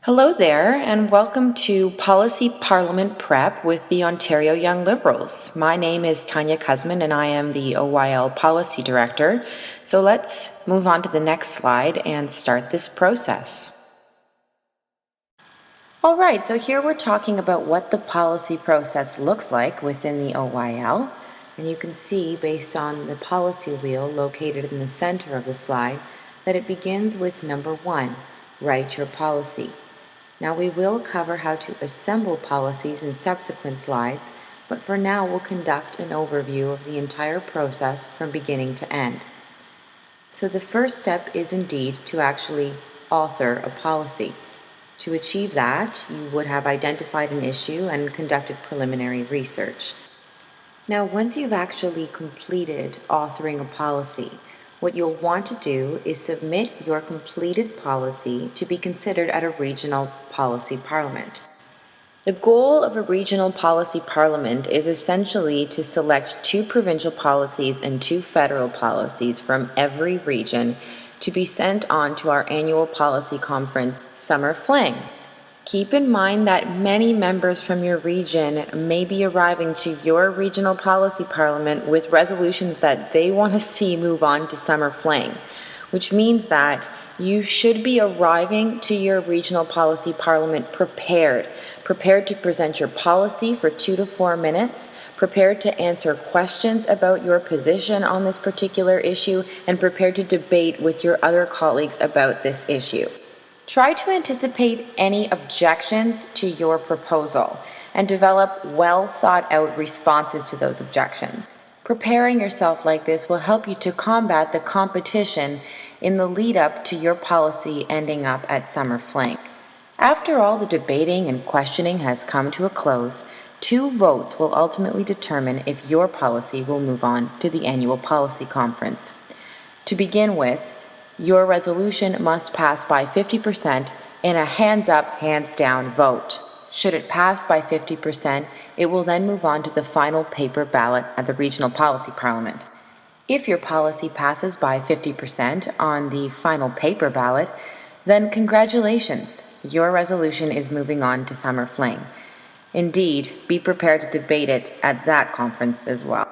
Hello there, and welcome to Policy Parliament Prep with the Ontario Young Liberals. My name is Tanya Kuzman, and I am the OYL Policy Director. So let's move on to the next slide and start this process. All right, so here we're talking about what the policy process looks like within the OYL. And you can see, based on the policy wheel located in the center of the slide, that it begins with number 1, write your policy. Now we will cover how to assemble policies in subsequent slides, but for now we'll conduct an overview of the entire process from beginning to end. So the first step is indeed to actually author a policy. To achieve that, you would have identified an issue and conducted preliminary research. Now, once you've actually completed authoring a policy, what you'll want to do is submit your completed policy to be considered at a regional policy parliament. The goal of a regional policy parliament is essentially to select 2 provincial policies and 2 federal policies from every region to be sent on to our annual policy conference, Summer Fling. Keep in mind that many members from your region may be arriving to your regional policy parliament with resolutions that they want to see move on to Summer Fling, which means that you should be arriving to your regional policy parliament prepared to present your policy for 2 to 4 minutes, prepared to answer questions about your position on this particular issue, and prepared to debate with your other colleagues about this issue. Try to anticipate any objections to your proposal and develop well thought out responses to those objections. Preparing yourself like this will help you to combat the competition in the lead up to your policy ending up at Summer Fling. After all the debating and questioning has come to a close, 2 votes will ultimately determine if your policy will move on to the annual policy conference. To begin with, your resolution must pass by 50% in a hands-up, hands-down vote. Should it pass by 50%, it will then move on to the final paper ballot at the Regional Policy Parliament. If your policy passes by 50% on the final paper ballot, then congratulations, your resolution is moving on to Summer Fling. Indeed, be prepared to debate it at that conference as well.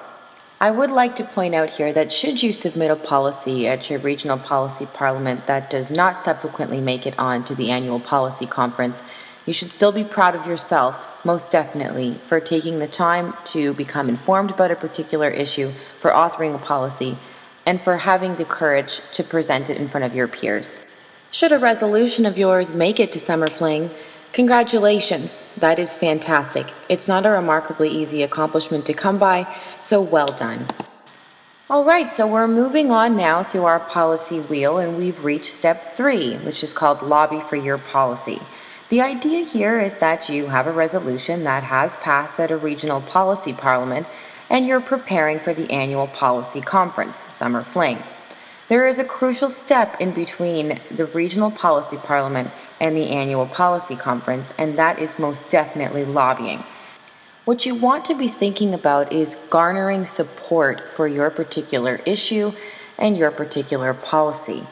I would like to point out here that should you submit a policy at your regional policy parliament that does not subsequently make it on to the annual policy conference, you should still be proud of yourself, most definitely, for taking the time to become informed about a particular issue, for authoring a policy, and for having the courage to present it in front of your peers. Should a resolution of yours make it to Summer Fling, congratulations, that is fantastic. It's not a remarkably easy accomplishment to come by, so well done. All right, so we're moving on now through our policy wheel, and we've reached step 3, which is called lobby for your policy. The idea here is that you have a resolution that has passed at a regional policy parliament, and you're preparing for the annual policy conference, Summer Fling. There is a crucial step in between the regional policy parliament and the annual policy conference, and that is most definitely lobbying. What you want to be thinking about is garnering support for your particular issue and your particular policy.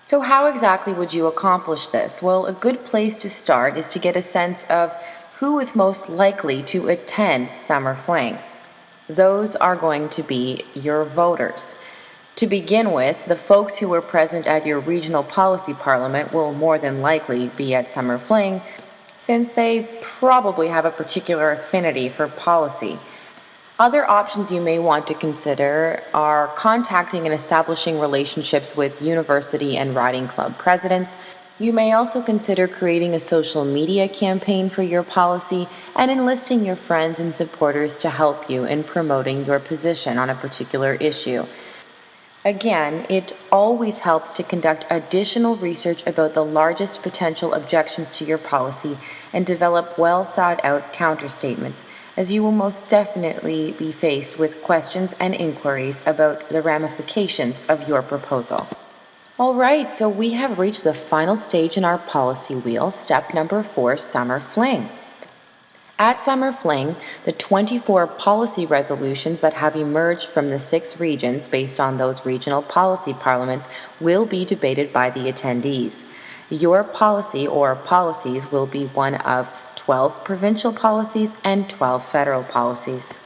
So how exactly would you accomplish this? Well, a good place to start is to get a sense of who is most likely to attend Summer Fling. Those are going to be your voters. To begin with, the folks who were present at your regional policy parliament will more than likely be at Summer Fling, since they probably have a particular affinity for policy. Other options you may want to consider are contacting and establishing relationships with university and riding club presidents. You may also consider creating a social media campaign for your policy and enlisting your friends and supporters to help you in promoting your position on a particular issue. Again, it always helps to conduct additional research about the largest potential objections to your policy and develop well thought out counterstatements, as you will most definitely be faced with questions and inquiries about the ramifications of your proposal. All right, so we have reached the final stage in our policy wheel, step number 4, Summer Fling. At Summer Fling, the 24 policy resolutions that have emerged from the 6 regions based on those regional policy parliaments will be debated by the attendees. Your policy or policies will be one of 12 provincial policies and 12 federal policies.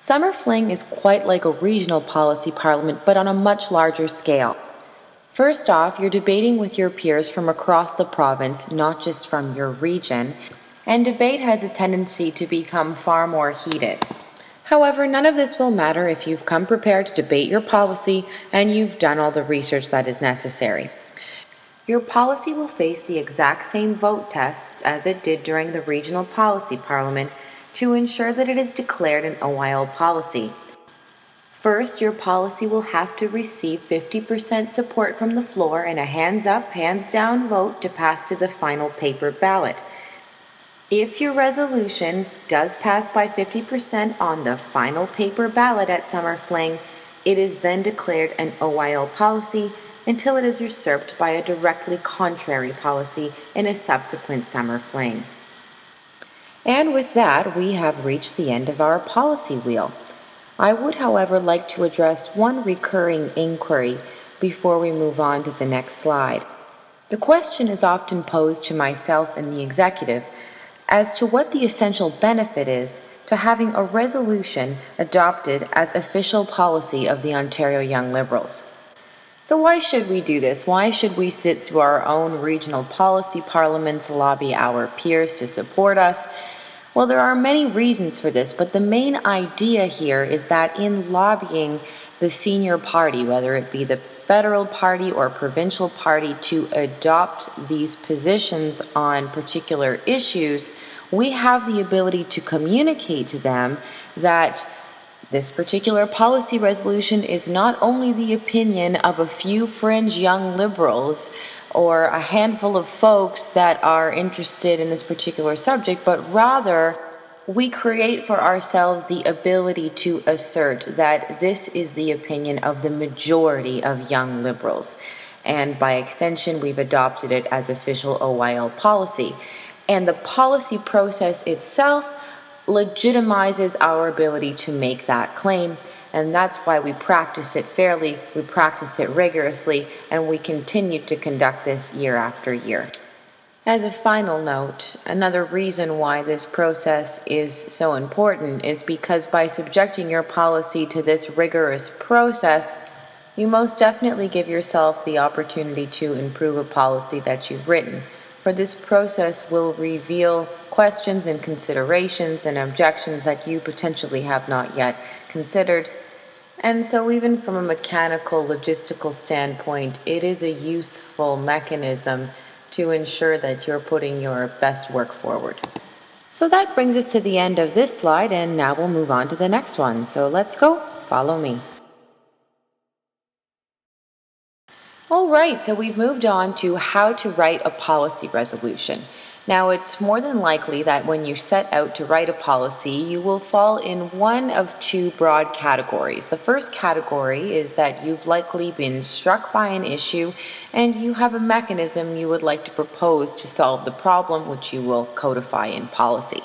Summer Fling is quite like a regional policy parliament, but on a much larger scale. First off, you're debating with your peers from across the province, not just from your region, and debate has a tendency to become far more heated. However, none of this will matter if you've come prepared to debate your policy and you've done all the research that is necessary. Your policy will face the exact same vote tests as it did during the Regional Policy Parliament to ensure that it is declared an OYL policy. First, your policy will have to receive 50% support from the floor in a hands-up, hands-down vote to pass to the final paper ballot. If your resolution does pass by 50% on the final paper ballot at Summer Fling, it is then declared an OYL policy until it is usurped by a directly contrary policy in a subsequent Summer Fling. And with that, we have reached the end of our policy wheel. I would, however, like to address one recurring inquiry before we move on to the next slide. The question is often posed to myself and the executive as to what the essential benefit is to having a resolution adopted as official policy of the Ontario Young Liberals. So why should we do this? Why should we sit through our own regional policy parliaments, lobby our peers to support us? Well, there are many reasons for this, but the main idea here is that in lobbying the senior party, whether it be the federal party or provincial party, to adopt these positions on particular issues, we have the ability to communicate to them that this particular policy resolution is not only the opinion of a few fringe young liberals or a handful of folks that are interested in this particular subject, but rather we create for ourselves the ability to assert that this is the opinion of the majority of young liberals. And by extension, we've adopted it as official OYL policy. And the policy process itself legitimizes our ability to make that claim, and that's why we practice it fairly, we practice it rigorously, and we continue to conduct this year after year. As a final note, another reason why this process is so important is because by subjecting your policy to this rigorous process, you most definitely give yourself the opportunity to improve a policy that you've written. For this process will reveal questions and considerations and objections that you potentially have not yet considered. And so even from a mechanical, logistical standpoint, it is a useful mechanism to ensure that you're putting your best work forward. So that brings us to the end of this slide, and now we'll move on to the next one. So let's go, follow me. All right, so we've moved on to how to write a policy resolution. Now, it's more than likely that when you set out to write a policy, you will fall in one of two broad categories. The first category is that you've likely been struck by an issue and you have a mechanism you would like to propose to solve the problem, which you will codify in policy.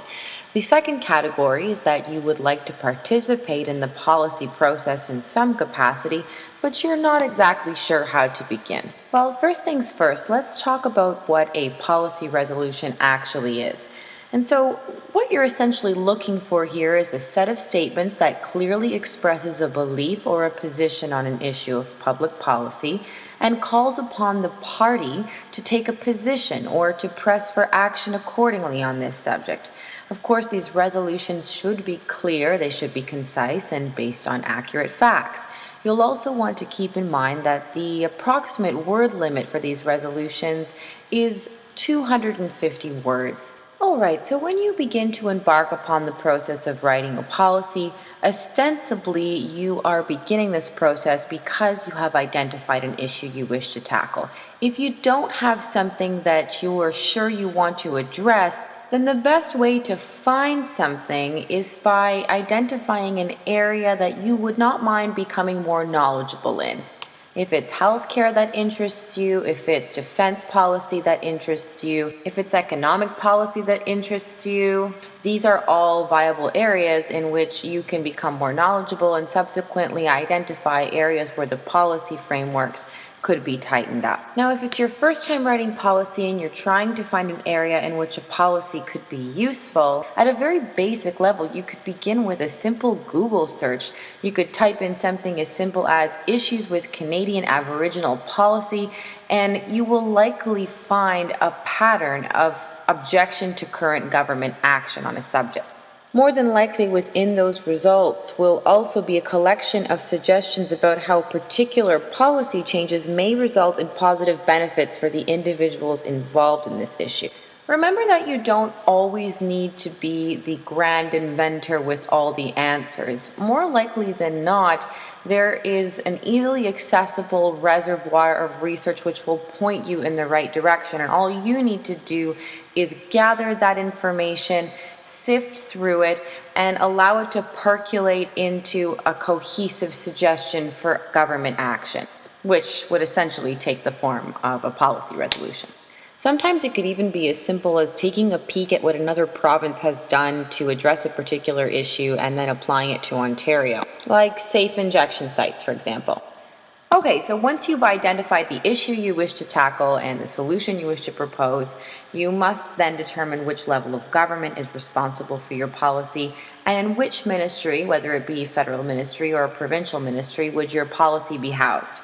The second category is that you would like to participate in the policy process in some capacity, but you're not exactly sure how to begin. Well, first things first, let's talk about what a policy resolution actually is. And so what you're essentially looking for here is a set of statements that clearly expresses a belief or a position on an issue of public policy and calls upon the party to take a position or to press for action accordingly on this subject. Of course, these resolutions should be clear, they should be concise and based on accurate facts. You'll also want to keep in mind that the approximate word limit for these resolutions is 250 words. Alright, so when you begin to embark upon the process of writing a policy, ostensibly you are beginning this process because you have identified an issue you wish to tackle. If you don't have something that you are sure you want to address, then the best way to find something is by identifying an area that you would not mind becoming more knowledgeable in. If it's healthcare that interests you, if it's defense policy that interests you, if it's economic policy that interests you, these are all viable areas in which you can become more knowledgeable and subsequently identify areas where the policy frameworks could be tightened up. Now, if it's your first time writing policy and you're trying to find an area in which a policy could be useful, at a very basic level, you could begin with a simple Google search. You could type in something as simple as issues with Canadian Aboriginal policy, and you will likely find a pattern of objection to current government action on a subject. More than likely within those results will also be a collection of suggestions about how particular policy changes may result in positive benefits for the individuals involved in this issue. Remember that you don't always need to be the grand inventor with all the answers. More likely than not, there is an easily accessible reservoir of research which will point you in the right direction, and all you need to do is gather that information, sift through it, and allow it to percolate into a cohesive suggestion for government action, which would essentially take the form of a policy resolution. Sometimes it could even be as simple as taking a peek at what another province has done to address a particular issue and then applying it to Ontario, like safe injection sites, for example. Okay, so once you've identified the issue you wish to tackle and the solution you wish to propose, you must then determine which level of government is responsible for your policy and in which ministry, whether it be federal ministry or a provincial ministry, would your policy be housed.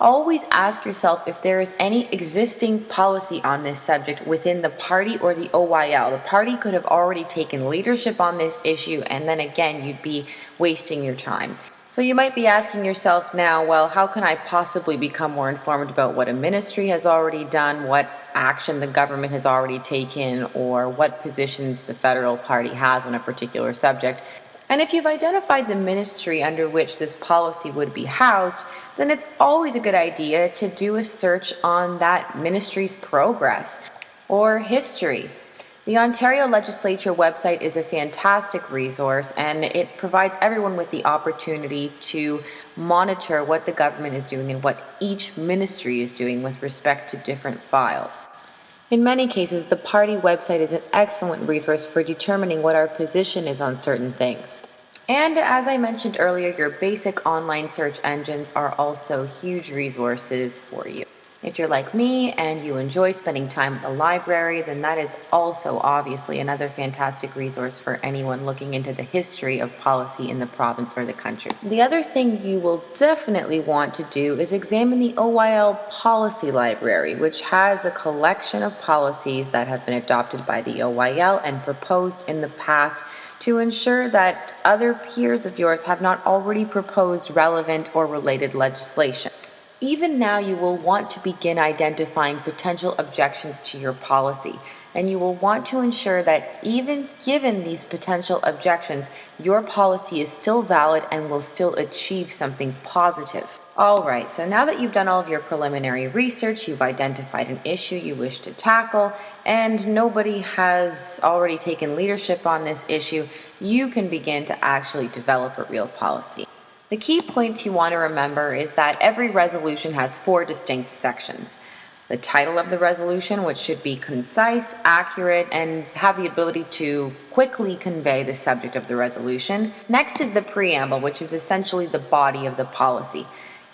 Always ask yourself if there is any existing policy on this subject within the party or the OYL. The party could have already taken leadership on this issue, and then again, you'd be wasting your time. So you might be asking yourself now, well, how can I possibly become more informed about what a ministry has already done, what action the government has already taken, or what positions the federal party has on a particular subject? And if you've identified the ministry under which this policy would be housed, then it's always a good idea to do a search on that ministry's progress or history. The Ontario Legislature website is a fantastic resource, and it provides everyone with the opportunity to monitor what the government is doing and what each ministry is doing with respect to different files. In many cases, the party website is an excellent resource for determining what our position is on certain things. And as I mentioned earlier, your basic online search engines are also huge resources for you. If you're like me and you enjoy spending time at the library, then that is also obviously another fantastic resource for anyone looking into the history of policy in the province or the country. The other thing you will definitely want to do is examine the OYL Policy Library, which has a collection of policies that have been adopted by the OYL and proposed in the past to ensure that other peers of yours have not already proposed relevant or related legislation. Even now, you will want to begin identifying potential objections to your policy, and you will want to ensure that even given these potential objections, your policy is still valid and will still achieve something positive. Alright, so now that you've done all of your preliminary research, you've identified an issue you wish to tackle, and nobody has already taken leadership on this issue, you can begin to actually develop a real policy. The key points you want to remember is that every resolution has 4 distinct sections. The title of the resolution, which should be concise, accurate, and have the ability to quickly convey the subject of the resolution. Next is the preamble, which is essentially the body of the policy.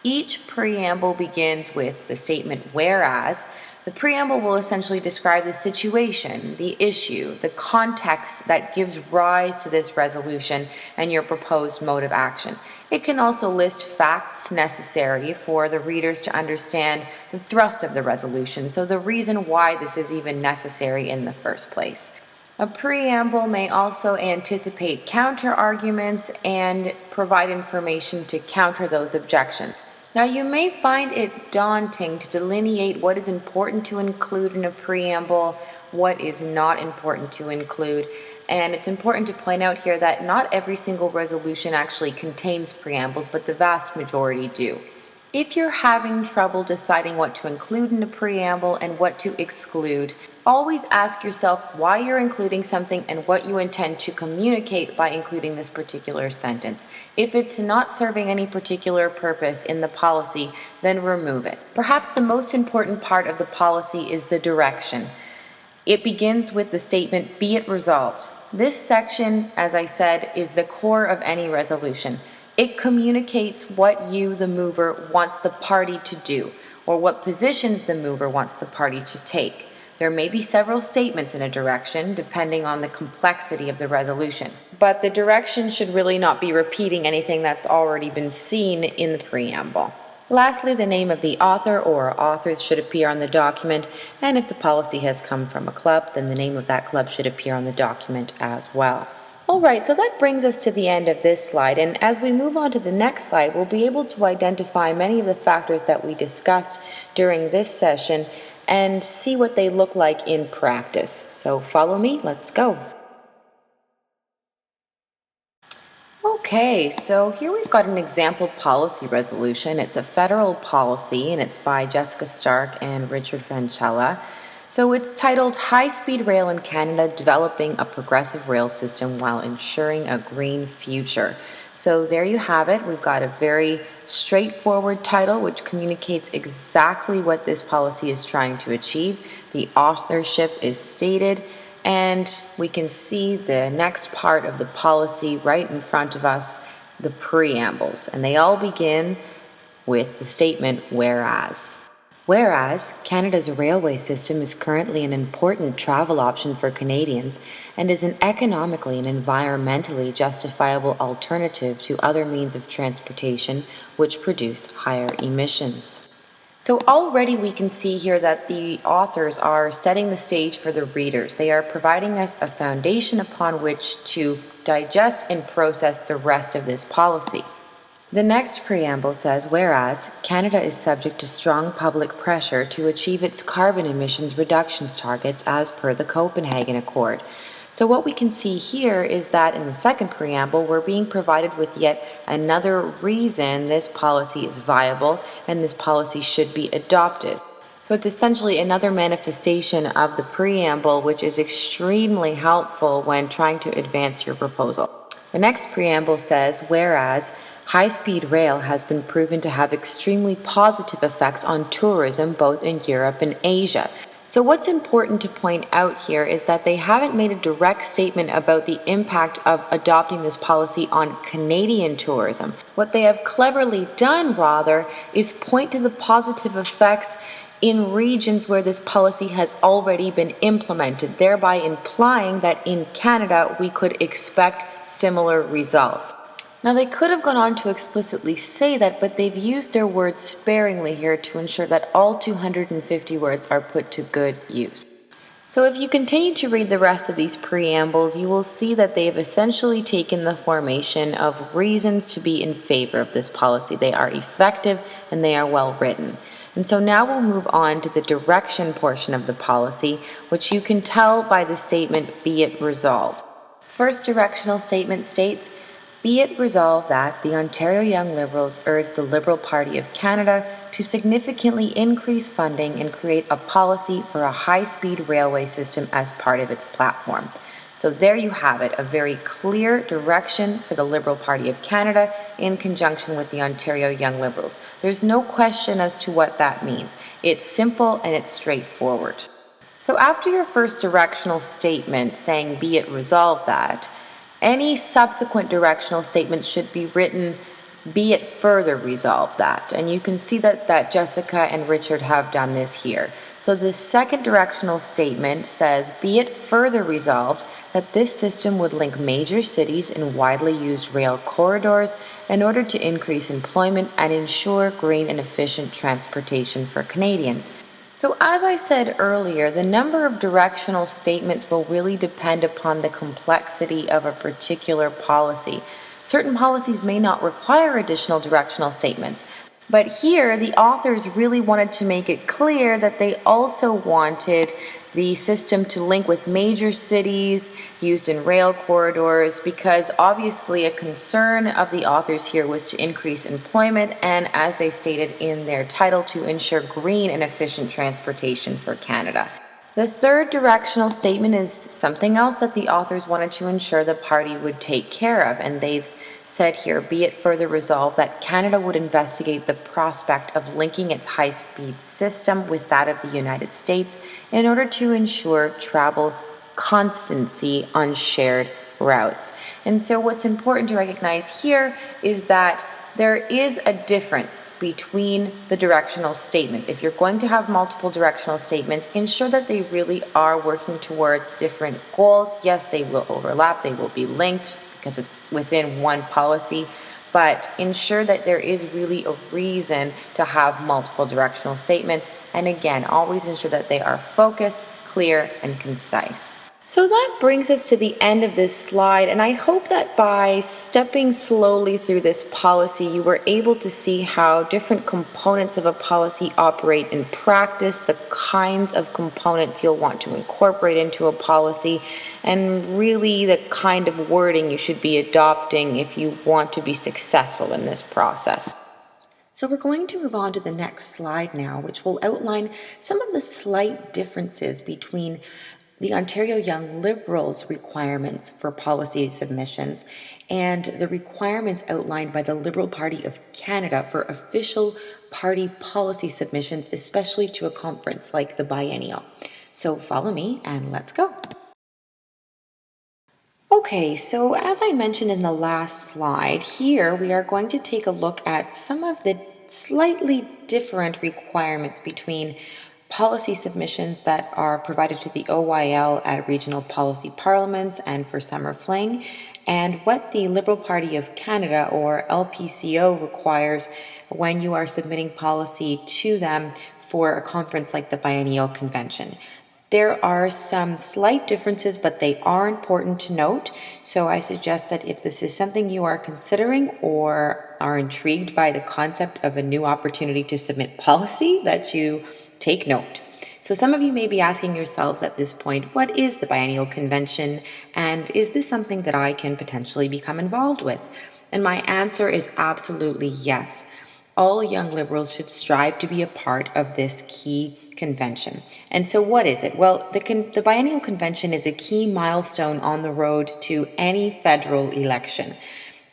Each preamble begins with the statement whereas. The preamble will essentially describe the situation, the issue, the context that gives rise to this resolution and your proposed mode of action. It can also list facts necessary for the readers to understand the thrust of the resolution, so the reason why this is even necessary in the first place. A preamble may also anticipate counter-arguments and provide information to counter those objections. Now, you may find it daunting to delineate what is important to include in a preamble, what is not important to include, and it's important to point out here that not every single resolution actually contains preambles, but the vast majority do. If you're having trouble deciding what to include in a preamble and what to exclude, always ask yourself why you're including something and what you intend to communicate by including this particular sentence. If it's not serving any particular purpose in the policy, then remove it. Perhaps the most important part of the policy is the direction. It begins with the statement, "Be it resolved." This section, as I said, is the core of any resolution. It communicates what you, the mover, wants the party to do. or what positions the mover wants the party to take. There may be several statements in a direction, depending on the complexity of the resolution. But the direction should really not be repeating anything that's already been seen in the preamble. Lastly, the name of the author or authors should appear on the document, and if the policy has come from a club, then the name of that club should appear on the document as well. Alright, so that brings us to the end of this slide, and as we move on to the next slide, we'll be able to identify many of the factors that we discussed during this session and see what they look like in practice. So follow me, let's go. Okay, so here we've got an example policy resolution. It's a federal policy and it's by Jessica Stark and Richard Francella. So it's titled High-Speed Rail in Canada, Developing a Progressive Rail System While Ensuring a Green Future. So there you have it. We've got a very straightforward title which communicates exactly what this policy is trying to achieve. The authorship is stated, and we can see the next part of the policy right in front of us, the preambles, and they all begin with the statement, whereas. Whereas, Canada's railway system is currently an important travel option for Canadians and is an economically and environmentally justifiable alternative to other means of transportation which produce higher emissions. So already we can see here that the authors are setting the stage for the readers. They are providing us a foundation upon which to digest and process the rest of this policy. The next preamble says, whereas Canada is subject to strong public pressure to achieve its carbon emissions reductions targets as per the Copenhagen Accord. So what we can see here is that in the second preamble, we're being provided with yet another reason this policy is viable and this policy should be adopted. So it's essentially another manifestation of the preamble, which is extremely helpful when trying to advance your proposal. The next preamble says, whereas high-speed rail has been proven to have extremely positive effects on tourism both in Europe and Asia. So what's important to point out here is that they haven't made a direct statement about the impact of adopting this policy on Canadian tourism. What they have cleverly done, rather, is point to the positive effects in regions where this policy has already been implemented, thereby implying that in Canada we could expect similar results. Now, they could have gone on to explicitly say that, but they've used their words sparingly here to ensure that all 250 words are put to good use. So if you continue to read the rest of these preambles, you will see that they've essentially taken the formation of reasons to be in favor of this policy. They are effective and they are well written. And so now we'll move on to the direction portion of the policy, which you can tell by the statement, be it resolved. First directional statement states, be it resolved that the Ontario Young Liberals urge the Liberal Party of Canada to significantly increase funding and create a policy for a high-speed railway system as part of its platform. So there you have it, a very clear direction for the Liberal Party of Canada in conjunction with the Ontario Young Liberals. There's no question as to what that means. It's simple and it's straightforward. So after your first directional statement saying, be it resolved that, any subsequent directional statements should be written, be it further resolved that. And you can see that Jessica and Richard have done this here. So the second directional statement says, be it further resolved that this system would link major cities in widely used rail corridors in order to increase employment and ensure green and efficient transportation for Canadians. So as I said earlier, the number of directional statements will really depend upon the complexity of a particular policy. Certain policies may not require additional directional statements, but here the authors really wanted to make it clear that they also wanted the system to link with major cities used in rail corridors, because obviously a concern of the authors here was to increase employment and, as they stated in their title, to ensure green and efficient transportation for Canada. The third directional statement is something else that the authors wanted to ensure the party would take care of, and they've said here, be it further resolved that Canada would investigate the prospect of linking its high-speed system with that of the United States in order to ensure travel constancy on shared routes. And so what's important to recognize here is that there is a difference between the directional statements. If you're going to have multiple directional statements, ensure that they really are working towards different goals. Yes, they will overlap, they will be linked because it's within one policy, but ensure that there is really a reason to have multiple directional statements. And again, always ensure that they are focused, clear, and concise. So that brings us to the end of this slide, and I hope that by stepping slowly through this policy, you were able to see how different components of a policy operate in practice, the kinds of components you'll want to incorporate into a policy, and really the kind of wording you should be adopting if you want to be successful in this process. So we're going to move on to the next slide now, which will outline some of the slight differences between the Ontario Young Liberals' requirements for policy submissions and the requirements outlined by the Liberal Party of Canada for official party policy submissions, especially to a conference like the biennial. So follow me and let's go. Okay, so as I mentioned in the last slide, here we are going to take a look at some of the slightly different requirements between policy submissions that are provided to the OYL at regional policy parliaments and for summer fling, and what the Liberal Party of Canada, or LPCO, requires when you are submitting policy to them for a conference like the Biennial Convention. There are some slight differences, but they are important to note. So I suggest that if this is something you are considering or are intrigued by the concept of a new opportunity to submit policy, that you take note. So some of you may be asking yourselves at this point, what is the Biennial Convention, and is this something that I can potentially become involved with? And my answer is absolutely yes. All young Liberals should strive to be a part of this key convention. And so what is it? Well, the Biennial Convention is a key milestone on the road to any federal election.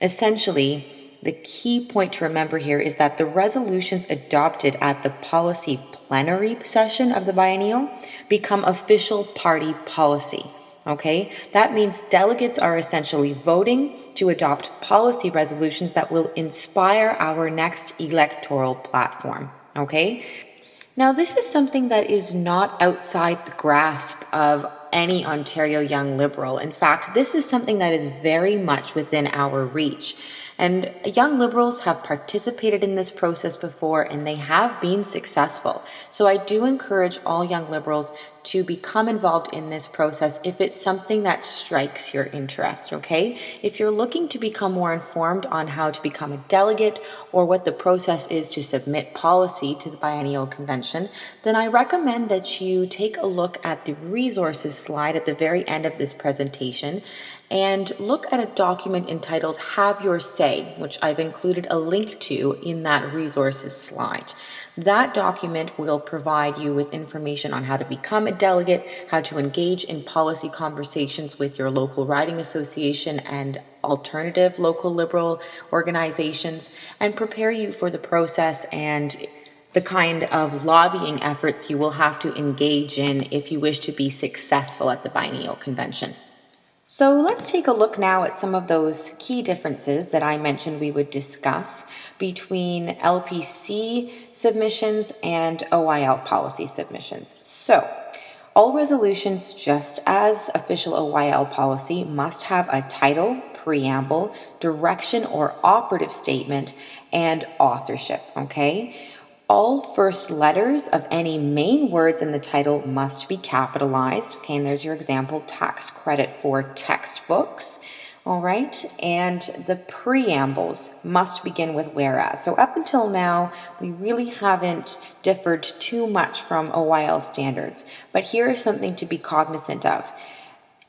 Essentially, the key point to remember here is that the resolutions adopted at the policy plenary session of the biennial become official party policy. Okay? That means delegates are essentially voting to adopt policy resolutions that will inspire our next electoral platform. Okay? Now, this is something that is not outside the grasp of any Ontario Young Liberal. In fact, this is something that is very much within our reach. And young Liberals have participated in this process before, and they have been successful. So I do encourage all young Liberals to become involved in this process if it's something that strikes your interest, okay? If you're looking to become more informed on how to become a delegate or what the process is to submit policy to the Biennial Convention, then I recommend that you take a look at the resources slide at the very end of this presentation and look at a document entitled Have Your Say, which I've included a link to in that resources slide. That document will provide you with information on how to become a delegate, how to engage in policy conversations with your local riding association and alternative local Liberal organizations, and prepare you for the process and the kind of lobbying efforts you will have to engage in if you wish to be successful at the Biennial Convention. So let's take a look now at some of those key differences that I mentioned we would discuss between LPC submissions and OYL policy submissions. So all resolutions, just as official OYL policy, must have a title, preamble, direction or operative statement, and authorship, okay? All first letters of any main words in the title must be capitalized. Okay, and there's your example, tax credit for textbooks. All right, and the preambles must begin with whereas. So up until now, we really haven't differed too much from OYL standards, but here is something to be cognizant of.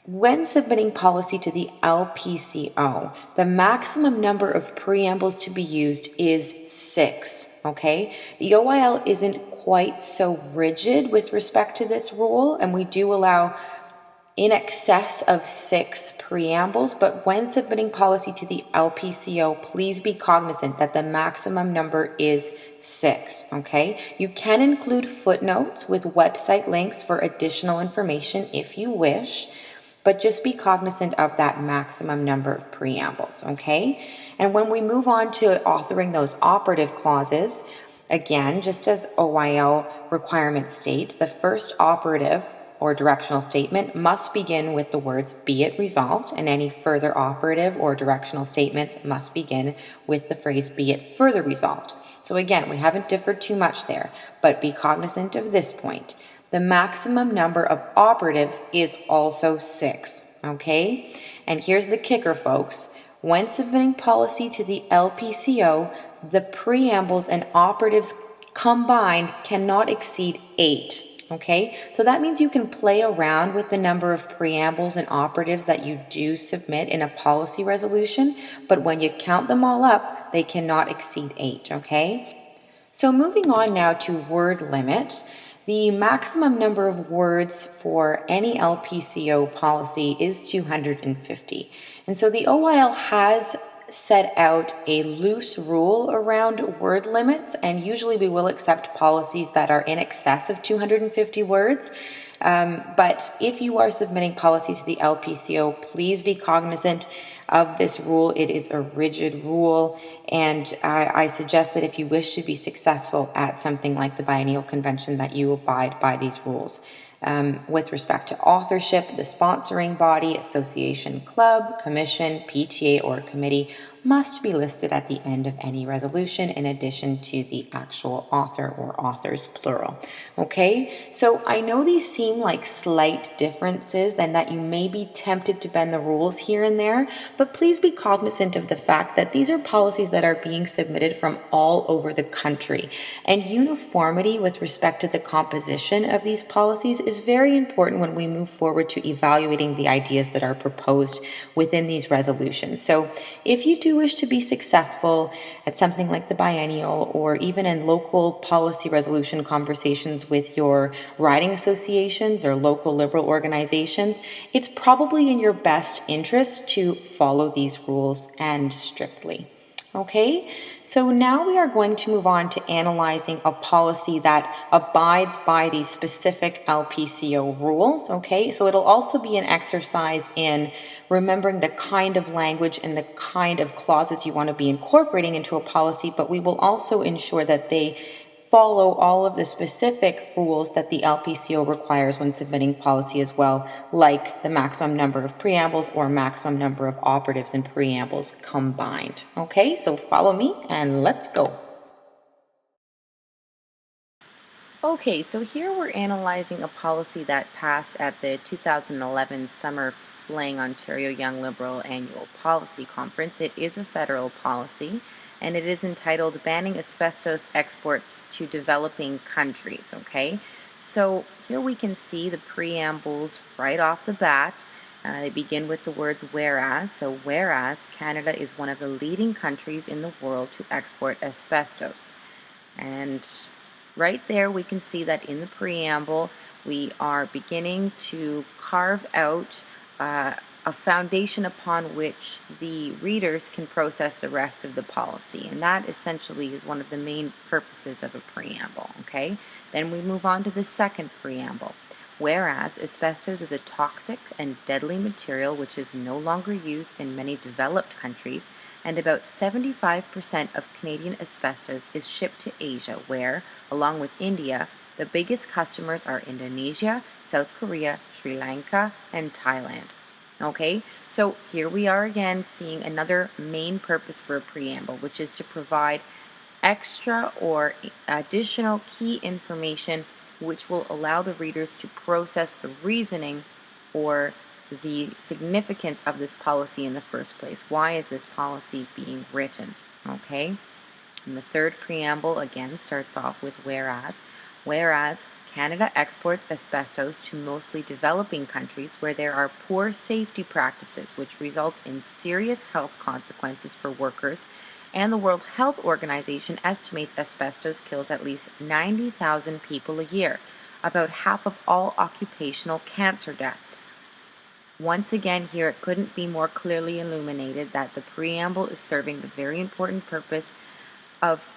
When submitting policy to the LPCO, the maximum number of preambles to be used is 6, okay? The OYL isn't quite so rigid with respect to this rule, and we do allow in excess of 6 preambles, but when submitting policy to the LPCO, please be cognizant that the maximum number is 6, okay? You can include footnotes with website links for additional information if you wish, But just be cognizant of that maximum number of preambles, okay? And when we move on to authoring those operative clauses, again, just as OYL requirements state, the first operative or directional statement must begin with the words "be it resolved," and any further operative or directional statements must begin with the phrase "be it further resolved." So again, we haven't differed too much there, but be cognizant of this point. The maximum number of operatives is also 6, okay? And here's the kicker, folks. When submitting policy to the LPCO, the preambles and operatives combined cannot exceed 8. Okay, so that means you can play around with the number of preambles and operatives that you do submit in a policy resolution, but when you count them all up, they cannot exceed 8, okay? So moving on now to word limit. The maximum number of words for any LPCO policy is 250. And so the OYL has set out a loose rule around word limits, and usually we will accept policies that are in excess of 250 words. But if you are submitting policies to the LPCO, please be cognizant of this rule. It is a rigid rule, and I suggest that if you wish to be successful at something like the biennial convention, that you abide by these rules. With respect to authorship, the sponsoring body, association, club, commission, PTA, or committee must be listed at the end of any resolution in addition to the actual author or authors, plural. Okay, so I know these seem like slight differences and that you may be tempted to bend the rules here and there, but please be cognizant of the fact that these are policies that are being submitted from all over the country, and uniformity with respect to the composition of these policies is very important when we move forward to evaluating the ideas that are proposed within these resolutions. So if you do wish to be successful at something like the biennial, or even in local policy resolution conversations with your riding associations or local liberal organizations, it's probably in your best interest to follow these rules and strictly. Okay, so now we are going to move on to analyzing a policy that abides by these specific LPCO rules. Okay, so it'll also be an exercise in remembering the kind of language and the kind of clauses you want to be incorporating into a policy, but we will also ensure that they follow all of the specific rules that the LPCO requires when submitting policy as well, like the maximum number of preambles or maximum number of operatives and preambles combined. Okay, so follow me and let's go. Okay, so here we're analyzing a policy that passed at the 2011 Summer Fling Ontario Young Liberal Annual Policy Conference. It is a federal policy, and it is entitled Banning Asbestos Exports to Developing Countries, okay? So here we can see the preambles right off the bat. They begin with the words "whereas." So whereas Canada is one of the leading countries in the world to export asbestos. And right there we can see that in the preamble we are beginning to carve out a foundation upon which the readers can process the rest of the policy, and that essentially is one of the main purposes of a preamble. Okay, then we move on to the second preamble. Whereas asbestos is a toxic and deadly material which is no longer used in many developed countries, and about 75% of Canadian asbestos is shipped to Asia, where, along with India, the biggest customers are Indonesia, South Korea, Sri Lanka, and Thailand. Okay, so here we are again seeing another main purpose for a preamble, which is to provide extra or additional key information which will allow the readers to process the reasoning or the significance of this policy in the first place. Why is this policy being written? Okay, and the third preamble again starts off with whereas. Whereas Canada exports asbestos to mostly developing countries where there are poor safety practices, which results in serious health consequences for workers, and the World Health Organization estimates asbestos kills at least 90,000 people a year, about half of all occupational cancer deaths. Once again, here it couldn't be more clearly illuminated that the preamble is serving the very important purpose of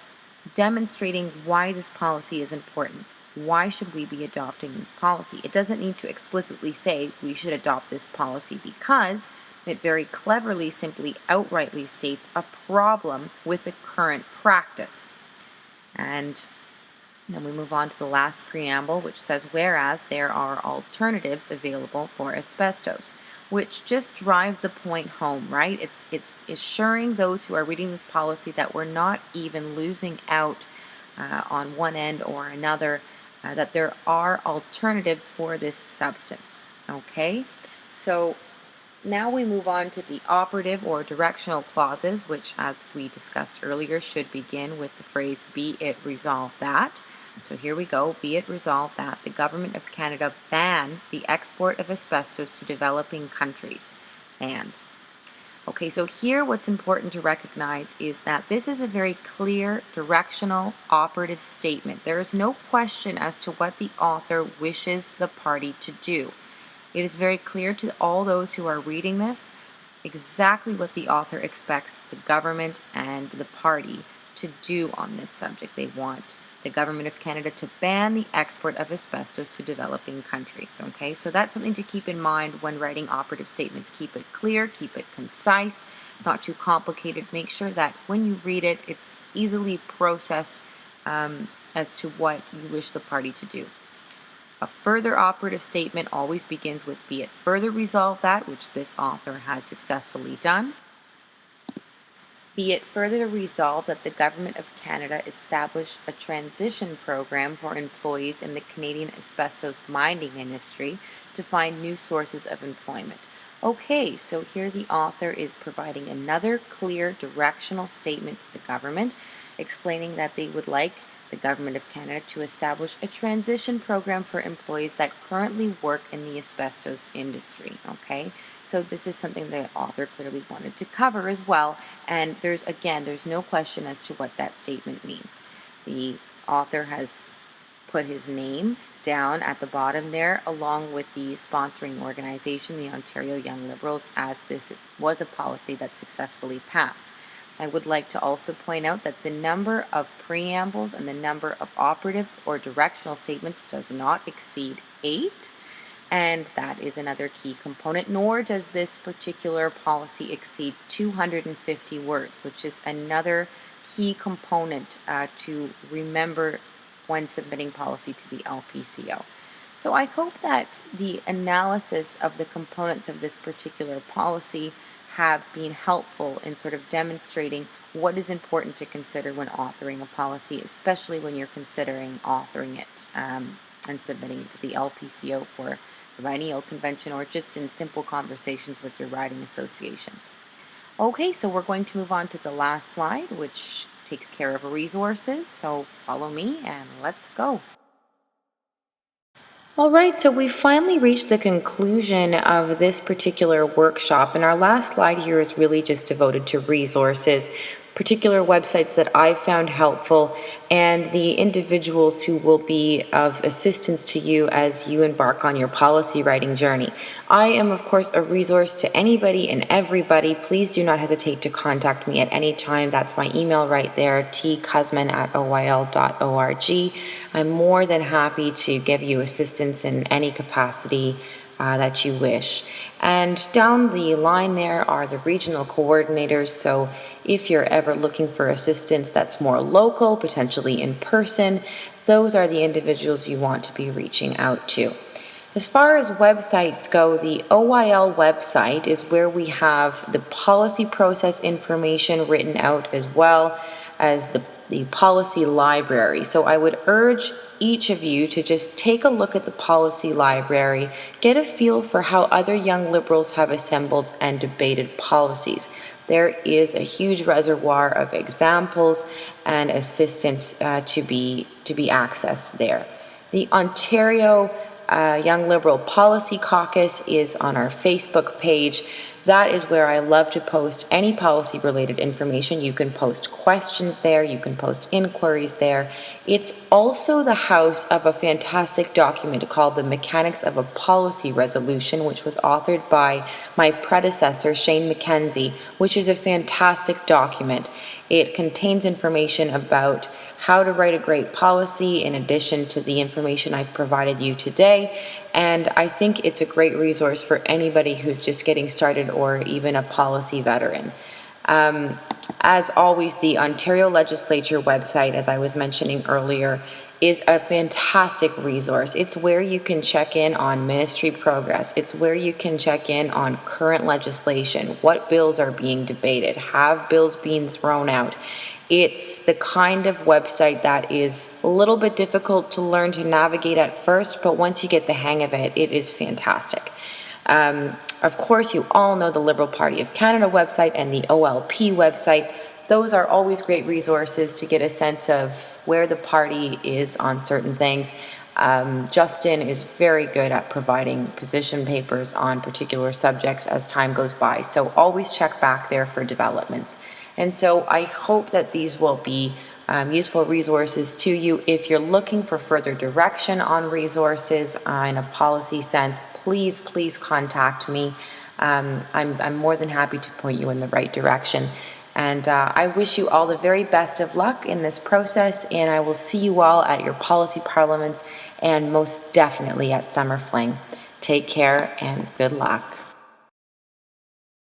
demonstrating why this policy is important. why should we be adopting this policy? It doesn't need to explicitly say we should adopt this policy, because it very cleverly simply outrightly states a problem with the current practice. And then we move on to the last preamble, which says, whereas there are alternatives available for asbestos, which just drives the point home, right? It's assuring those who are reading this policy that we're not even losing out on one end or another, that there are alternatives for this substance, okay? So now we move on to the operative or directional clauses, which, as we discussed earlier, should begin with the phrase, be it resolved that. So here we go, be it resolved that the Government of Canada ban the export of asbestos to developing countries. And, okay, so here what's important to recognize is that this is a very clear, directional, operative statement. There is no question as to what the author wishes the party to do. It is very clear to all those who are reading this exactly what the author expects the government and the party to do on this subject. They want the Government of Canada to ban the export of asbestos to developing countries. Okay, so that's something to keep in mind when writing operative statements. Keep it clear, keep it concise, not too complicated. Make sure that when you read it, it's easily processed as to what you wish the party to do. A further operative statement always begins with be it further resolved that, which this author has successfully done. Be it further resolved that the Government of Canada establish a transition program for employees in the Canadian asbestos mining industry to find new sources of employment. Okay, so here the author is providing another clear directional statement to the government, explaining that they would like the Government of Canada to establish a transition program for employees that currently work in the asbestos industry. Okay, so this is something the author clearly wanted to cover as well, and there's no question as to what that statement means. The author has put his name down at the bottom there, along with the sponsoring organization, the Ontario Young Liberals, as this was a policy that successfully passed. I would like to also point out that the number of preambles and the number of operative or directional statements does not exceed 8, and that is another key component, nor does this particular policy exceed 250 words, which is another key component to remember when submitting policy to the LPCO. So I hope that the analysis of the components of this particular policy have been helpful in sort of demonstrating what is important to consider when authoring a policy, especially when you're considering authoring it and submitting it to the LPCO for the biennial convention, or just in simple conversations with your riding associations. Okay, so we're going to move on to the last slide, which takes care of resources. So follow me and let's go. All right, so we finally reached the conclusion of this particular workshop, and our last slide here is really just devoted to resources, particular websites that I found helpful, and the individuals who will be of assistance to you as you embark on your policy writing journey. I am, of course, a resource to anybody and everybody. Please do not hesitate to contact me at any time. That's my email right there, tkuzman@oyl.org. I'm more than happy to give you assistance in any capacity that you wish. And down the line there are the regional coordinators, so if you're ever looking for assistance that's more local, potentially in person, those are the individuals you want to be reaching out to. As far as websites go, the OYL website is where we have the policy process information written out, as well as the policy library. So I would urge each of you to just take a look at the policy library, get a feel for how other young liberals have assembled and debated policies. There is a huge reservoir of examples and assistance to be accessed there. The Ontario Young Liberal Policy Caucus is on our Facebook page. That is where I love to post any policy related information. You can post questions there, you can post inquiries there. It's also the house of a fantastic document called The Mechanics of a Policy Resolution, which was authored by my predecessor, Shane McKenzie, which is a fantastic document. It contains information about how to write a great policy in addition to the information I've provided you today. And I think it's a great resource for anybody who's just getting started or even a policy veteran. As always, the Ontario Legislature website, as I was mentioning earlier, is a fantastic resource. It's where you can check in on ministry progress. It's where you can check in on current legislation, what bills are being debated, have bills being thrown out. It's the kind of website that is a little bit difficult to learn to navigate at first, but once you get the hang of it, it is fantastic. Of course, you all know the Liberal Party of Canada website and the OLP website. Those are always great resources to get a sense of where the party is on certain things. Justin is very good at providing position papers on particular subjects as time goes by, so always check back there for developments. And so I hope that these will be useful resources to you. If you're looking for further direction on resources in a policy sense, please contact me. I'm more than happy to point you in the right direction. And I wish you all the very best of luck in this process, and I will see you all at your policy parliaments and most definitely at Summer Fling. Take care and good luck.